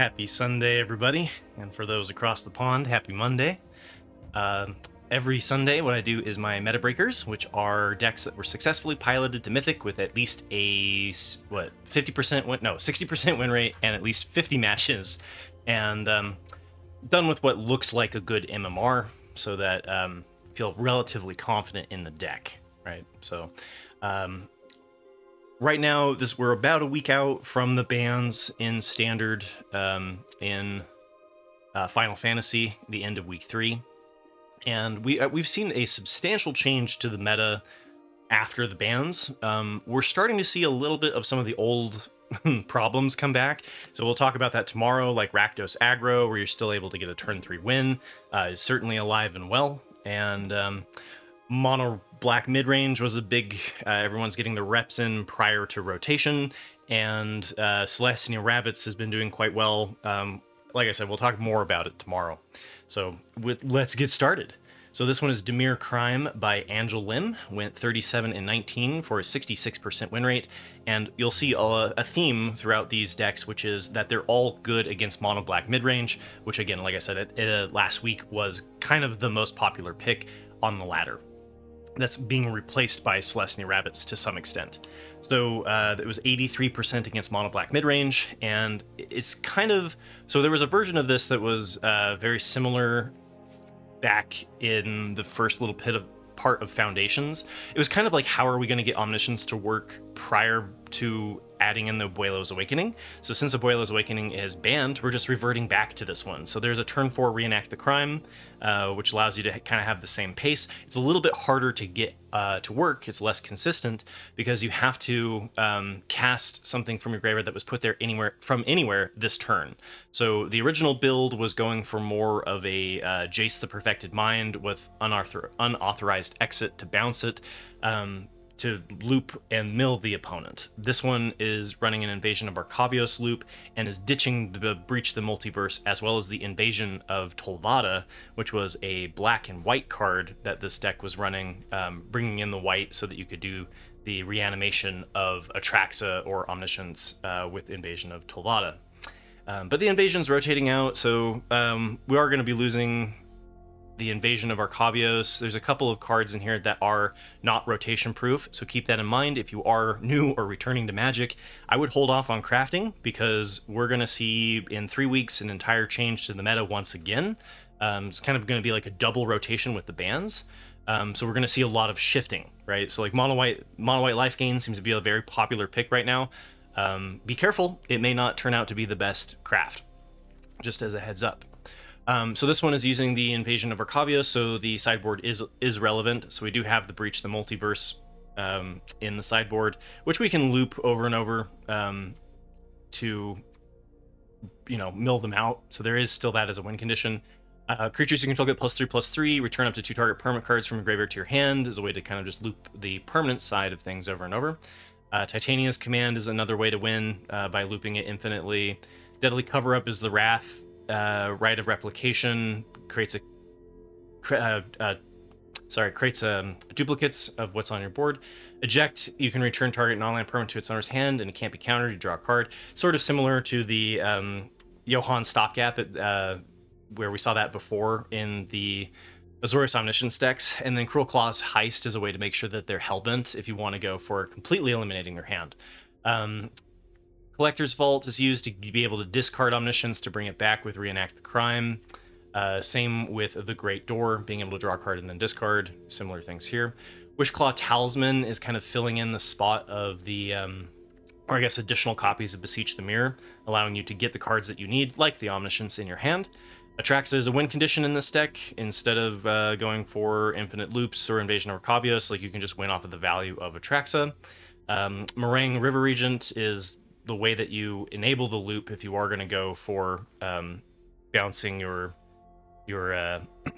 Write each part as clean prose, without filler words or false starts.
Happy Sunday, everybody. And for those across the pond, happy Monday. Every Sunday, what I do is my meta breakers, which are decks that were successfully piloted to Mythic with at least a 60% win rate and at least 50 matches, and done with what looks like a good MMR, so that feel relatively confident in the deck, right? So right now, we're about a week out from the bans in Standard, in Final Fantasy, the end of week 3. And we've seen a substantial change to the meta after the bans. We're starting to see a little bit of some of the old problems come back. So we'll talk about that tomorrow, like Rakdos aggro, where you're still able to get a turn 3 win, is certainly alive and well. And mono black mid-range was a big, everyone's getting the reps in prior to rotation. And Celestial Rabbits has been doing quite well. Like I said, we'll talk more about it tomorrow. So let's get started. So this one is Dimir Crime by Angel Lim, went 37 and 19 for a 66% win rate, and you'll see a theme throughout these decks, which is that they're all good against mono black midrange, which again, like I said, last week was kind of the most popular pick on the ladder. That's being replaced by Celestial Rabbits to some extent. So it was 83% against mono black midrange, and it's kind of, so there was a version of this that was very similar back in the first little part of Foundations. It was kind of like, how are we going to get Omniscience to work prior to adding in the Boros Awakening? So since the Boros Awakening is banned, we're just reverting back to this one. So there's a turn 4 Reenact the Crime, which allows you to kind of have the same pace. It's a little bit harder to get to work. It's less consistent because you have to cast something from your graveyard that was put there anywhere this turn. So the original build was going for more of a Jace the Perfected Mind with unauthorized exit to bounce it, to loop and mill the opponent. This one is running an Invasion of Arcavios loop and is ditching the Breach the Multiverse, as well as the Invasion of Tolvada, which was a black and white card that this deck was running, bringing in the white so that you could do the reanimation of Atraxa or Omniscience with Invasion of Tolvada. But the Invasion's rotating out, so we are going to be losing the Invasion of Arcavios. There's a couple of cards in here that are not rotation proof, so keep that in mind. If you are new or returning to Magic, I would hold off on crafting, because we're going to see in 3 weeks an entire change to the meta once again. It's kind of going to be like a double rotation with the bans. So we're going to see a lot of shifting, right? So like mono white life gain seems to be a very popular pick right now. Be careful, it may not turn out to be the best craft, just as a heads up. So this one is using the Invasion of Arcavios, so the sideboard is relevant. So we do have the Breach the Multiverse in the sideboard, which we can loop over and over to, mill them out. So there is still that as a win condition. Creatures you control get +3/+3, return up to 2 target permanent cards from your graveyard to your hand, is a way to kind of just loop the permanent side of things over and over. Titania's Command is another way to win by looping it infinitely. Deadly Cover-Up is the Wrath. Rite of Replication creates duplicates of what's on your board. Eject, you can return target non-land permanent to its owner's hand, and it can't be countered. You draw a card. Sort of similar to the Johann Stopgap, where we saw that before in the Azorius Omniscience decks. And then Cruel Claw's Heist is a way to make sure that they're hellbent if you want to go for completely eliminating their hand. Collector's Vault is used to be able to discard Omniscience to bring it back with Reenact the Crime. Same with the Great Door, being able to draw a card and then discard. Similar things here. Wishclaw Talisman is kind of filling in the spot of the, or I guess additional copies of Beseech the Mirror, allowing you to get the cards that you need, like the Omniscience, in your hand. Atraxa is a win condition in this deck. Instead of going for infinite loops or Invasion of Arcavios, like you can just win off of the value of Atraxa. Meringue River Regent is the way that you enable the loop if you are going to go for bouncing your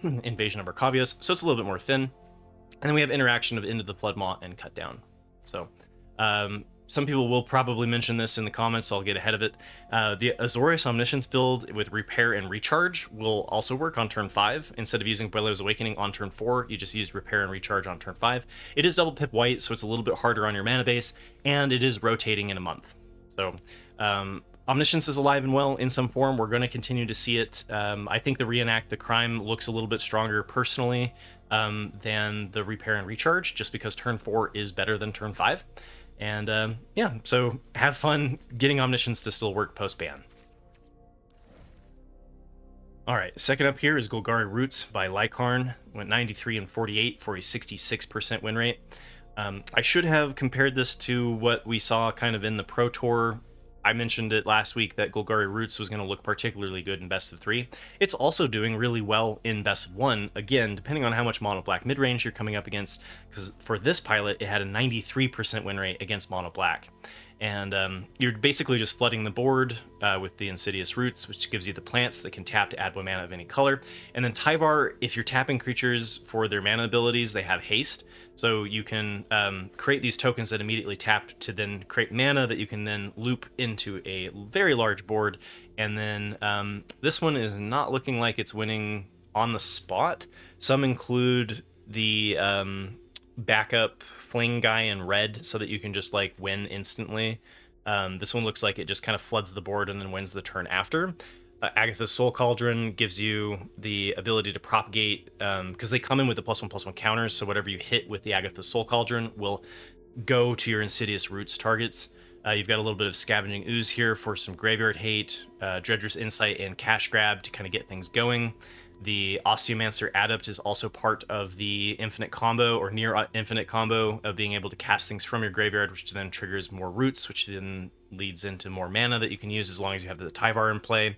Invasion of Arcavios, so it's a little bit more thin. And then we have interaction of Into the Floodmaw and Cut Down. So some people will probably mention this in the comments, so I'll get ahead of it. The Azorius Omniscience build with Repair and Recharge will also work on turn 5. Instead of using Boros Awakening on turn 4, you just use Repair and Recharge on turn 5. It is double pip white, so it's a little bit harder on your mana base, and it is rotating in a month. So Omniscience is alive and well in some form. We're going to continue to see it. I think the Reenact the Crime looks a little bit stronger personally than the Repair and Recharge, just because turn 4 is better than turn 5. And yeah, so have fun getting Omniscience to still work post-ban. All right, second up here is Golgari Roots by Lycarn. Went 93 and 48 for a 66% win rate. I should have compared this to what we saw kind of in the Pro Tour. I mentioned it last week that Golgari Roots was going to look particularly good in Best of 3. It's also doing really well in Best of 1, again, depending on how much Mono Black mid-range you're coming up against, because for this pilot, it had a 93% win rate against Mono Black. And you're basically just flooding the board with the Insidious Roots, which gives you the plants that can tap to add 1 mana of any color. And then Tyvar, if you're tapping creatures for their mana abilities, they have haste. So you can create these tokens that immediately tap to then create mana that you can then loop into a very large board. And then this one is not looking like it's winning on the spot. Some include the backup fling guy in red so that you can just like win instantly. This one looks like it just kind of floods the board and then wins the turn after. Agatha's Soul Cauldron gives you the ability to propagate, because they come in with the +1/+1 counters, so whatever you hit with the Agatha's Soul Cauldron will go to your Insidious Roots targets. You've got a little bit of Scavenging Ooze here for some graveyard hate, Dredger's Insight and Cash Grab to kind of get things going. The Osteomancer Adept is also part of the infinite combo, or near infinite combo, of being able to cast things from your graveyard, which then triggers more roots, which then leads into more mana that you can use as long as you have the Tyvar in play.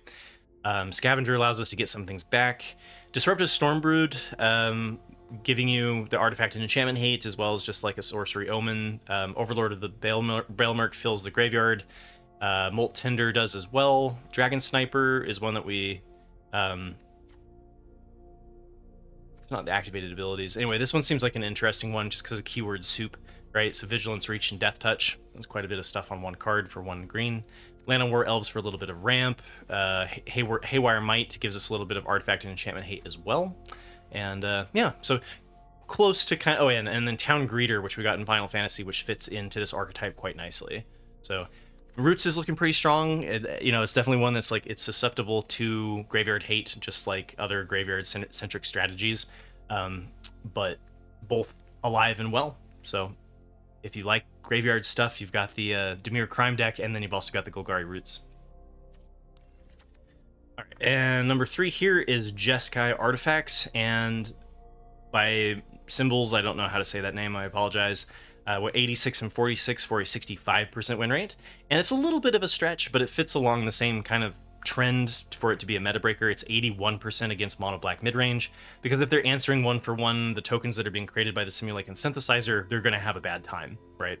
Scavenger allows us to get some things back. Disruptive Stormbrood, giving you the artifact and enchantment hate, as well as just like a sorcery omen. Overlord of the Bailmerk fills the graveyard. Molt Tinder does as well. Dragon Sniper is one that we... it's not the activated abilities. Anyway, this one seems like an interesting one just because of keyword soup, right? So Vigilance, Reach, and Death Touch. That's quite a bit of stuff on one card for 1 green. Land on War Elves for a little bit of ramp. Haywire Might gives us a little bit of artifact and enchantment hate as well. And yeah, so close to kind of... Oh, yeah, and then Town Greeter, which we got in Final Fantasy, which fits into this archetype quite nicely. So Roots is looking pretty strong. It's definitely one that's like, it's susceptible to graveyard hate, just like other graveyard-centric strategies, but both alive and well. So if you like graveyard stuff, you've got the Dimir Crime deck, and then you've also got the Golgari Roots. All right, and number 3 here is Jeskai Aritfacts, and by symbols, I don't know how to say that name, I apologize. We're 86 and 46 for a 65% win rate, and it's a little bit of a stretch, but it fits along the same kind of trend for it to be a meta breaker. It's 81% against Mono Black midrange, because if they're answering 1-for-1 the tokens that are being created by the Simulacrum Synthesizer, they're going to have a bad time, right?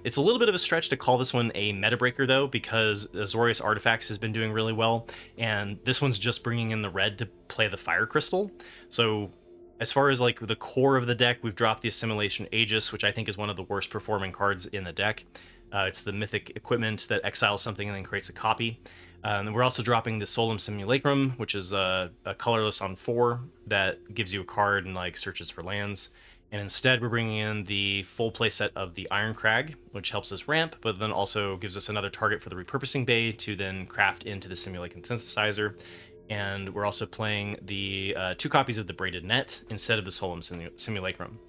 It's a little bit of a stretch to call this one a meta breaker, though, because Azorius Artifacts has been doing really well, and this one's just bringing in the red to play the Fire Crystal. So as far as like the core of the deck, we've dropped the Assimilation Aegis, which I think is one of the worst performing cards in the deck. It's the mythic equipment that exiles something and then creates a copy. And we're also dropping the Solum Simulacrum, which is a colorless on 4 that gives you a card and like searches for lands. And instead, we're bringing in the full playset of the Iron Crag, which helps us ramp, but then also gives us another target for the Repurposing Bay to then craft into the Simulacrum Synthesizer. And we're also playing the 2 copies of the Braided Net instead of the Solum Simulacrum.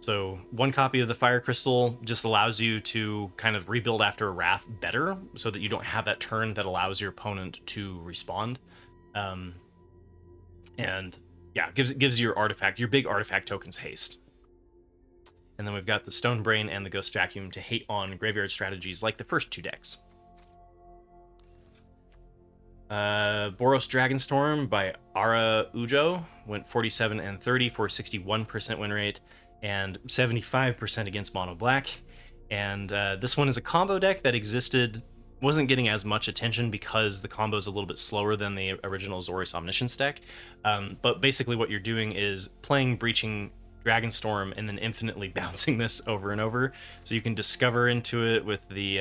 So 1 copy of the Fire Crystal just allows you to kind of rebuild after a Wrath better, so that you don't have that turn that allows your opponent to respond. And yeah, gives your artifact, your big artifact tokens haste. And then we've got the Stone Brain and the Ghost Vacuum to hate on graveyard strategies like the first 2 decks. Boros Dragonstorm by Ara Ujo went 47 and 30 for a 61% win rate and 75% against Mono Black. And this one is a combo deck that wasn't getting as much attention because the combo is a little bit slower than the original Azorius Omniscience deck. But basically what you're doing is playing Breaching Dragonstorm and then infinitely bouncing this over and over. So you can discover into it with the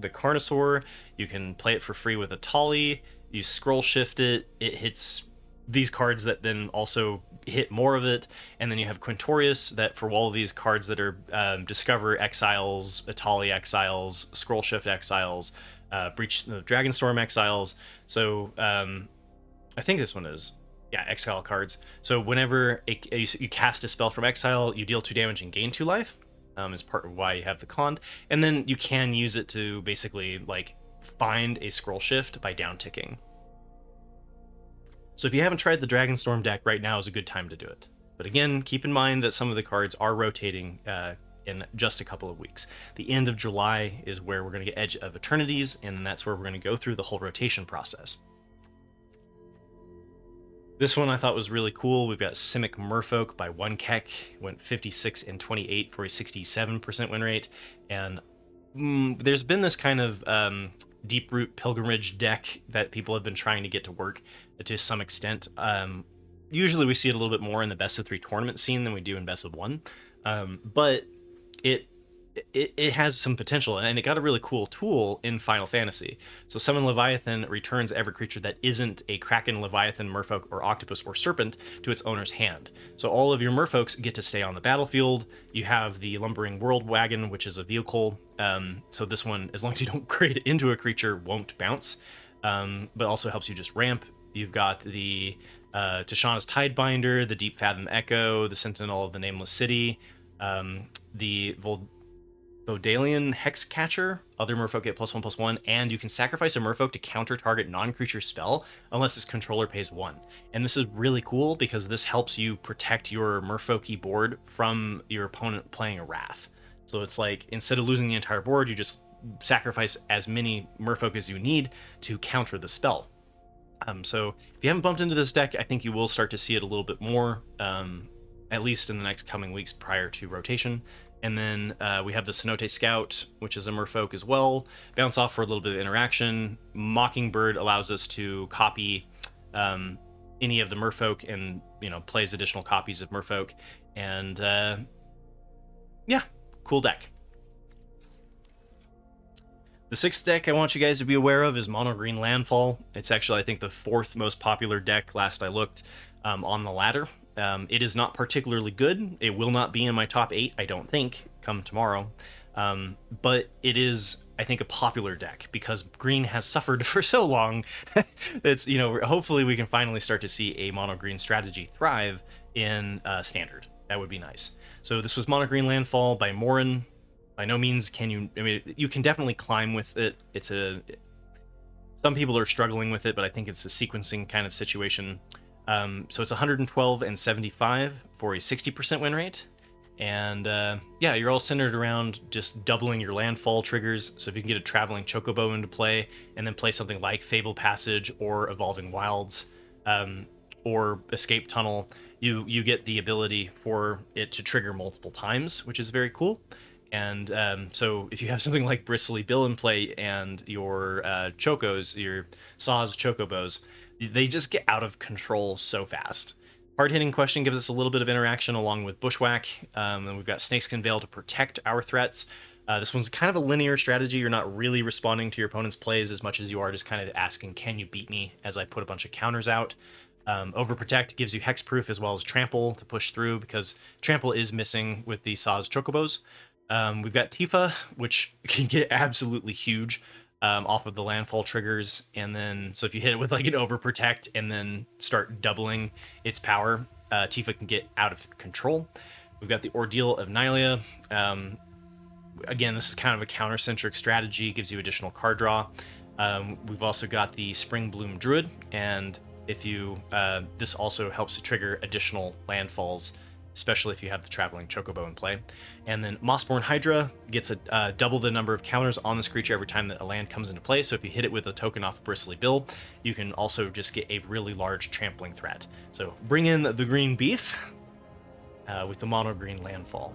Carnosaur, you can play it for free with a Tali, you scroll shift it, it hits these cards that then also hit more of it, and then you have Quintorius that for all of these cards that are Discover exiles, Atali exiles, Scroll Shift exiles, Breach the Dragonstorm exiles. So I think this one is, yeah, exile cards. So whenever you cast a spell from exile, you deal 2 damage and gain 2 life. Is part of why you have the con, and then you can use it to basically like find a scroll shift by down ticking. So if you haven't tried the Dragonstorm deck, right now is a good time to do it. But again, keep in mind that some of the cards are rotating in just a couple of weeks. The end of July is where we're going to get Edge of Eternities, and that's where we're going to go through the whole rotation process. This one I thought was really cool. We've got Simic Merfolk by 1 Keck, went 56 and 28 for a 67% win rate. And there's been this kind of deep root pilgrimage deck that people have been trying to get to work to some extent. Usually we see it a little bit more in the best of 3 tournament scene than we do in best of 1. But it has some potential, and it got a really cool tool in Final Fantasy. So Summon Leviathan returns every creature that isn't a Kraken, Leviathan, Merfolk, or Octopus, or Serpent to its owner's hand. So all of your Merfolks get to stay on the battlefield. You have the Lumbering World Wagon, which is a vehicle. So this one, as long as you don't create it into a creature, won't bounce, but also helps you just ramp. You've got the Tishana's Tidebinder, the Deep Fathom Echo, the Sentinel of the Nameless City, the Vodalian Hexcatcher. Other Merfolk get +1/+1, and you can sacrifice a Merfolk to counter target non-creature spell unless its controller pays 1. And this is really cool because this helps you protect your Merfolky board from your opponent playing a Wrath. So it's like, instead of losing the entire board, you just sacrifice as many Merfolk as you need to counter the spell. So if you haven't bumped into this deck, I think you will start to see it a little bit more, at least in the next coming weeks prior to rotation. And then we have the Cenote Scout, which is a Merfolk as well. Bounce off for a little bit of interaction. Mockingbird allows us to copy any of the Merfolk and, plays additional copies of Merfolk. And yeah, cool deck. The 6th deck I want you guys to be aware of is Mono Green Landfall. It's actually, I think, the 4th most popular deck last I looked on the ladder. It is not particularly good. It will not be in my top 8, I don't think, come tomorrow. But it is, I think, a popular deck because green has suffered for so long. It's, hopefully we can finally start to see a mono green strategy thrive in standard. That would be nice. So this was Mono Green Landfall by Morin. By no means can you, you can definitely climb with it. Some people are struggling with it, but I think it's a sequencing kind of situation. So it's 112 and 75 for a 60% win rate. And yeah, you're all centered around just doubling your landfall triggers. So if you can get a Traveling Chocobo into play, and then play something like Fable Passage or Evolving Wilds, or Escape Tunnel, you get the ability for it to trigger multiple times, which is very cool. And so if you have something like Bristly Bill in play and your Chocos, your Saw's Chocobos, they just get out of control so fast. Hard-hitting Question gives us a little bit of interaction along with Bushwhack. And we've got Snakeskin Veil to protect our threats. This one's kind of a linear strategy. You're not really responding to your opponent's plays as much as you are just kind of asking, can you beat me, as I put a bunch of counters out. Overprotect gives you Hexproof as well as Trample to push through, because Trample is missing with the Saw's Chocobos. We've got Tifa, which can get absolutely huge off of the landfall triggers, and then so if you hit it with like an Overprotect and then start doubling its power, Tifa can get out of control. We've got the Ordeal of Nylea. Again, this is kind of a counter-centric strategy, gives you additional card draw. We've also got the Spring Bloom Druid, and if you this also helps to trigger additional landfalls, especially if you have the Traveling Chocobo in play. And then Mossborn Hydra gets a double the number of counters on this creature every time that a land comes into play. So if you hit it with a token off Bristly Bill, you can also just get a really large trampling threat. So bring in the green beef with the mono green landfall.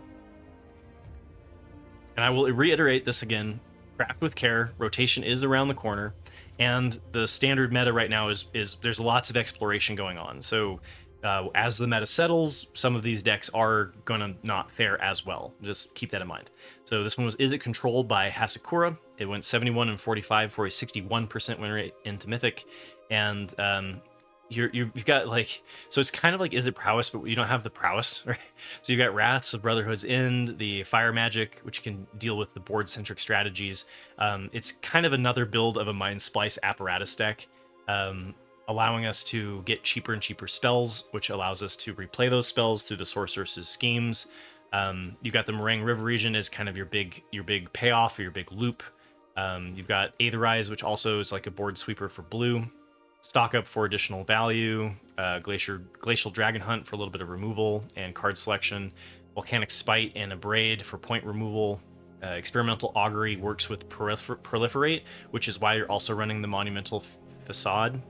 And I will reiterate this again, craft with care, rotation is around the corner, and the standard meta right now is there's lots of exploration going on. So as the meta settles, some of these decks are going to not fare as well. Just keep that in mind. So this one was Izzet Control by Hasakura. It went 71 and 45 for a 61% win rate into Mythic. And you've got like, so it's kind of like Izzet prowess, but you don't have the prowess, right? So you've got Wraths of Brotherhood's End, the fire magic, which can deal with the board centric strategies. It's kind of another build of a Mind Splice apparatus deck, allowing us to get cheaper and cheaper spells, which allows us to replay those spells through the sorceress's schemes. You've got the Meringue River region as kind of your big payoff or your big loop. You've got Aetherize, which also is like a board sweeper for blue. Stock up for additional value, Glacial Dragon Hunt for a little bit of removal and card selection, Volcanic Spite and Abrade for point removal. Experimental Augury works with Proliferate, which is why you're also running the Monumental Facade.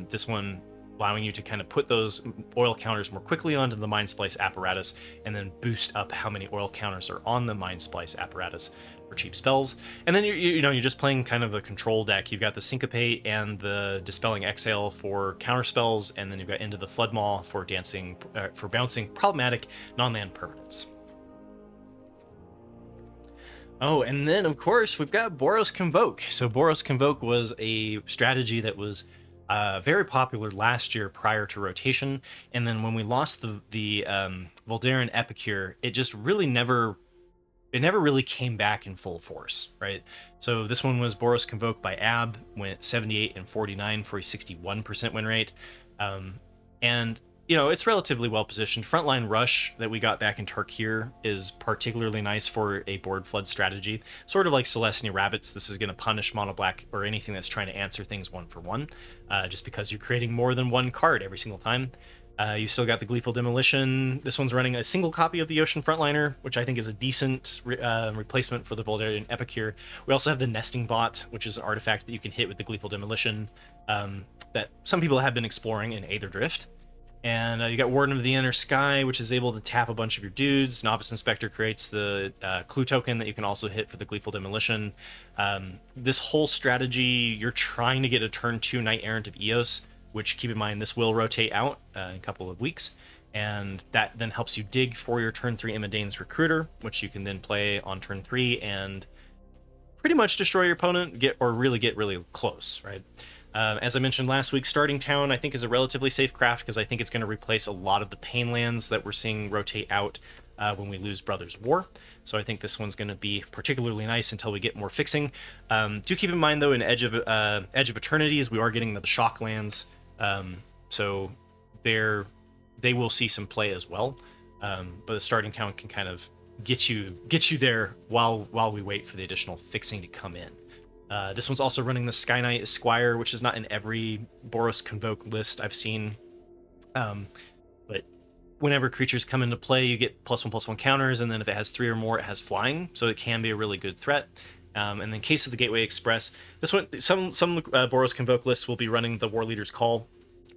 This one allowing you to kind of put those oil counters more quickly onto the Mind Splice apparatus and then boost up how many oil counters are on the Mind Splice apparatus for cheap spells. And then you're just playing kind of a control deck. You've got the Syncopate and the Dispelling Exhale for counter spells, and then you've got Into the Floodmaw for bouncing problematic non-land permanents. Oh, and then of course we've got Boros Convoke. So Boros Convoke was a strategy that was very popular last year prior to rotation, and then when we lost the Voldaren Epicure, it just really never really came back in full force, right? So this one was Boros Convoke by Ab, went 78 and 49 for a 61% win rate, and it's relatively well positioned. Frontline Rush that we got back in Tarkir is particularly nice for a board flood strategy. Sort of like Celestia Rabbits, this is going to punish mono black or anything that's trying to answer things one for one, just because you're creating more than one card every single time. You still got the Gleeful Demolition. This one's running a single copy of the Ocean Frontliner, which I think is a decent replacement for the Voldaren Epicure. We also have the Nesting Bot, which is an artifact that you can hit with the Gleeful Demolition that some people have been exploring in Aether Drift. And you got Warden of the Inner Sky, which is able to tap a bunch of your dudes. Novice Inspector creates the clue token that you can also hit for the Gleeful Demolition. This whole strategy, you're trying to get a turn 2 Knight Errant of Eos, which, keep in mind, this will rotate out in a couple of weeks. And that then helps you dig for your turn 3 Imadane's Recruiter, which you can then play on turn 3 and pretty much destroy your opponent, get really close, right? As I mentioned last week, Starting Town I think is a relatively safe craft because I think it's going to replace a lot of the pain lands that we're seeing rotate out when we lose Brothers War. So I think this one's going to be particularly nice until we get more fixing. Do keep in mind though, in Edge of Eternities, we are getting the shock lands, so they will see some play as well. But the Starting Town can kind of get you there while we wait for the additional fixing to come in. This one's also running the Sky Knight Esquire, which is not in every Boros Convoke list I've seen. But whenever creatures come into play, you get +1/+1 counters, and then if it has 3 or more, it has flying, so it can be a really good threat. And then Case of the Gateway Express. This one, some Boros Convoke lists will be running the War Leader's Call,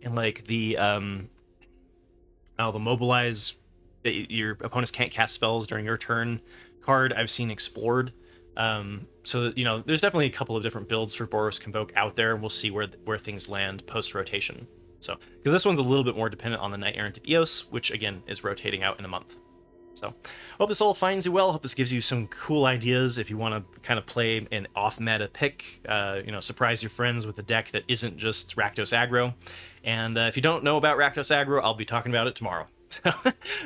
and like the Mobilize, that your opponents can't cast spells during your turn card, I've seen explored. So there's definitely a couple of different builds for Boros Convoke out there. We'll see where things land post rotation. So because this one's a little bit more dependent on the Knight Errant of Eos, which again is rotating out in a month. So hope this all finds you well. Hope this gives you some cool ideas if you want to kind of play an off meta pick. Surprise your friends with a deck that isn't just Rakdos aggro. And if you don't know about Rakdos aggro, I'll be talking about it tomorrow. So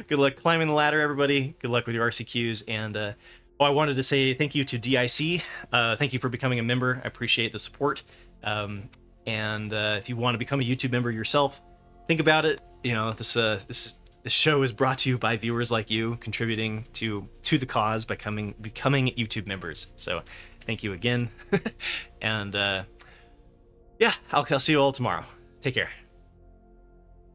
good luck climbing the ladder, everybody. Good luck with your RCQs. And I wanted to say thank you to DIC. Thank you for becoming a member. I appreciate the support. And if you want to become a YouTube member yourself, think about it. This show is brought to you by viewers like you, contributing to the cause by becoming YouTube members. So thank you again. And I'll see you all tomorrow. Take care.